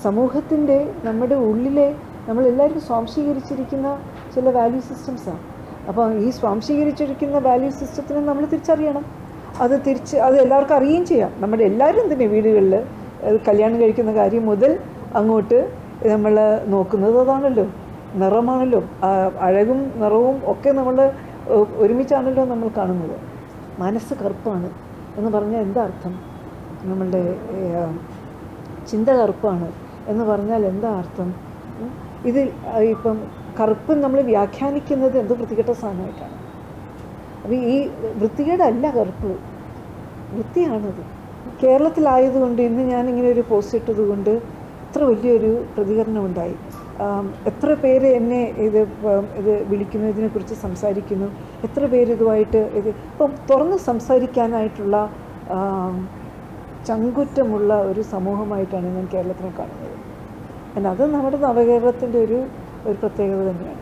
സമൂഹത്തിൻ്റെ നമ്മുടെ ഉള്ളിലെ നമ്മളെല്ലാവരും സ്വാംശീകരിച്ചിരിക്കുന്ന ചില വാല്യൂ സിസ്റ്റംസാണ്. അപ്പോൾ ഈ സ്വാംശീകരിച്ചിരിക്കുന്ന വാല്യൂ സിസ്റ്റത്തിനെ നമ്മൾ തിരിച്ചറിയണം. അത് എല്ലാവർക്കും അറിയുകയും ചെയ്യാം. നമ്മുടെ എല്ലാവരും തന്നെ വീടുകളിൽ കല്യാണം കഴിക്കുന്ന കാര്യം മുതൽ അങ്ങോട്ട് നമ്മൾ നോക്കുന്നത് അതാണല്ലോ, നിറമാണല്ലോ. അഴകും നിറവും ഒക്കെ നമ്മൾ ഒരുമിച്ചാണല്ലോ നമ്മൾ കാണുന്നത്. മനസ്സ് കറുപ്പാണ് എന്ന് പറഞ്ഞാൽ എന്താ അർത്ഥം? നമ്മളുടെ ചിന്ത കറുപ്പാണ് എന്ന് പറഞ്ഞാൽ എന്താ അർത്ഥം? ഇതിൽ ഇപ്പം കറുപ്പ് നമ്മൾ വ്യാഖ്യാനിക്കുന്നത് എന്തോ വൃത്തികെട്ട സാധനമായിട്ടാണ്. അപ്പോൾ ഈ വൃത്തികേടല്ല കറുപ്പ്, വൃത്തിയാണത്. കേരളത്തിലായതുകൊണ്ട് ഇന്ന് ഞാനിങ്ങനെ ഒരു പോസ്റ്റ് ഇട്ടതുകൊണ്ട് എത്ര വലിയൊരു പ്രതികരണം ഉണ്ടായി. എത്ര പേര് എന്നെ ഇത് വിളിക്കുന്നു, ഇതിനെക്കുറിച്ച് സംസാരിക്കുന്നു, എത്ര പേര് ഇതുമായിട്ട് ഇപ്പം തുറന്ന് സംസാരിക്കാനായിട്ടുള്ള ചങ്കുറ്റമുള്ള ഒരു സമൂഹമായിട്ടാണ് ഞാൻ കേരളത്തിനെ കാണുന്നത്. അത് നമ്മുടെ നവകേരളത്തിൻ്റെ ഒരു പ്രത്യേകത തന്നെയാണ്.